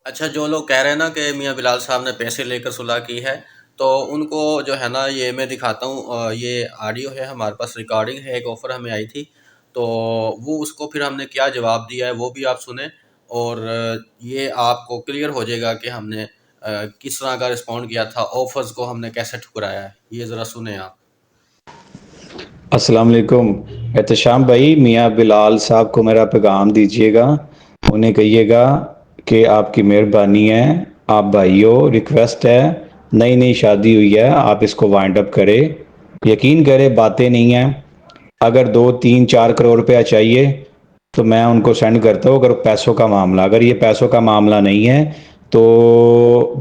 اچھا، جو لوگ کہہ رہے ہیں نا کہ میاں بلال صاحب نے پیسے لے کر صلح کی ہے، تو ان کو جو ہے نا یہ میں دکھاتا ہوں، یہ آڈیو ہے ہمارے پاس، ریکارڈنگ ہے، ایک آفر ہمیں آئی تھی، تو وہ اس کو پھر ہم نے کیا جواب دیا ہے وہ بھی آپ سنیں، اور یہ آپ کو کلیئر ہو جائے گا کہ ہم نے کس طرح کا رسپونڈ کیا تھا، آفرز کو ہم نے کیسے ٹھکرایا ہے، یہ ذرا سنیں آپ۔ السلام علیکم احتشام بھائی، میاں بلال صاحب کو میرا پیغام دیجیے گا، انہیں کہیے گا کہ آپ کی مہربانی ہے، آپ بھائیوں ریکویسٹ ہے، نئی نئی شادی ہوئی ہے، آپ اس کو وائنڈ اپ کرے، یقین کرے باتیں نہیں ہیں، اگر 2 3 4 کروڑ روپیہ چاہیے تو میں ان کو سینڈ کرتا ہوں، اگر پیسوں کا معاملہ، اگر یہ پیسوں کا معاملہ نہیں ہے تو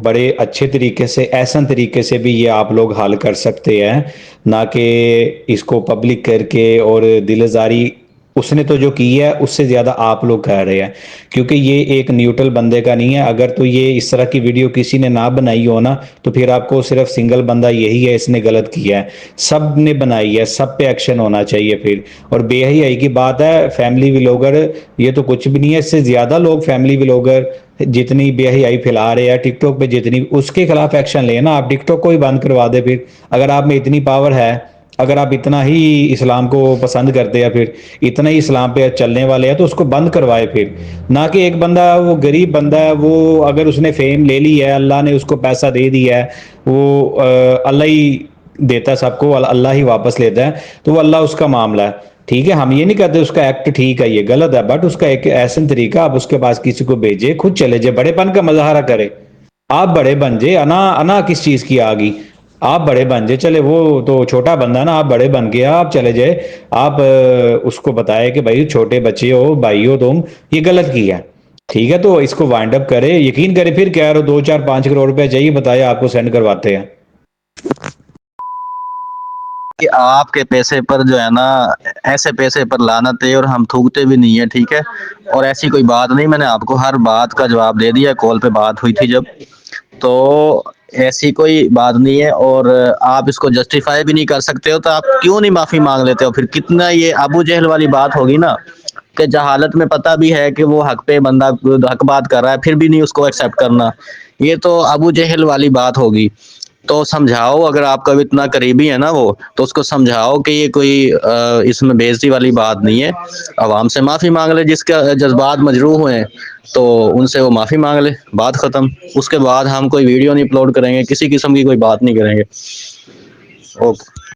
بڑے اچھے طریقے سے، احسن طریقے سے بھی یہ آپ لوگ حل کر سکتے ہیں، نہ کہ اس کو پبلک کر کے اور دل زاری، اس نے تو جو کی ہے اس سے زیادہ آپ لوگ کہہ رہے ہیں، کیونکہ یہ ایک نیوٹرل بندے کا نہیں ہے، اگر تو یہ اس طرح کی ویڈیو کسی نے نہ بنائی ہو نا تو پھر آپ کو صرف سنگل بندہ یہی ہے اس نے غلط کیا ہے، سب نے بنائی ہے، سب پہ ایکشن ہونا چاہیے پھر، اور بے حیائی کی بات ہے، فیملی ولاگر یہ تو کچھ بھی نہیں ہے، اس سے زیادہ لوگ فیملی ولاگر جتنی بے حیائی پھیلا رہے ہیں ٹک ٹاک پہ، جتنی اس کے خلاف ایکشن لیں نا، آپ ٹک ٹاک کو ہی بند کروا دیں پھر، اگر آپ میں اتنی پاور ہے، اگر آپ اتنا ہی اسلام کو پسند کرتے ہیں، پھر اتنا ہی اسلام پہ چلنے والے ہیں تو اس کو بند کروائے پھر، نہ کہ ایک بندہ وہ غریب بندہ ہے، وہ اگر اس نے فیم لے لی ہے، اللہ نے اس کو پیسہ دے دیا ہے، وہ اللہ ہی دیتا ہے سب کو، اللہ ہی واپس لیتا ہے، تو وہ اللہ اس کا معاملہ ہے، ٹھیک ہے، ہم یہ نہیں کہتے اس کا ایکٹ ٹھیک ہے، یہ غلط ہے، بٹ اس کا ایک ایسا طریقہ، آپ اس کے پاس کسی کو بھیجے، خود چلے جائے، بڑے پن کا مظاہرہ کرے، آپ بڑے بن جائے، انا کس چیز کی آگی، آپ بڑے بن جائے، چلے وہ تو چھوٹا بندہ ہے نا، آپ بڑے بن گیا، آپ چلے جائے، آپ اس کو بتائے کہ بھائی چھوٹے بچے ہو، بھائی ہو تم، یہ غلط کیا ہے، ٹھیک ہے، تو اس کو وائنڈ اپ کرے، یقین کرے، پھر کہہ رہے ہو 2 4 5 کروڑ روپے چاہیے، بتایا آپ کو سینڈ کرواتے ہیں۔ کہ آپ کے پیسے پر جو ہے نا، ایسے پیسے پر لعنت ہے، اور ہم تھوکتے بھی نہیں ہے، ٹھیک ہے، اور ایسی کوئی بات نہیں، میں نے آپ کو ہر بات کا جواب دے دیا، کال پہ بات ہوئی تھی جب، تو ایسی کوئی بات نہیں ہے، اور آپ اس کو جسٹیفائی بھی نہیں کر سکتے ہو، تو آپ کیوں نہیں معافی مانگ لیتے ہو پھر؟ کتنا یہ ابو جہل والی بات ہوگی نا، کہ جہالت میں پتہ بھی ہے کہ وہ حق پہ بندہ حق بات کر رہا ہے، پھر بھی نہیں اس کو ایکسیپٹ کرنا، یہ تو ابو جہل والی بات ہوگی، تو سمجھاؤ، اگر آپ کا اتنا قریبی ہے نا وہ، تو اس کو سمجھاؤ کہ یہ کوئی اس میں بےعزتی والی بات نہیں ہے، عوام سے معافی مانگ لے، جس کا جذبات مجروح ہوئے ہیں تو ان سے وہ معافی مانگ لے، بات ختم، اس کے بعد ہم کوئی ویڈیو نہیں اپلوڈ کریں گے، کسی قسم کی کوئی بات نہیں کریں گے، اوکے۔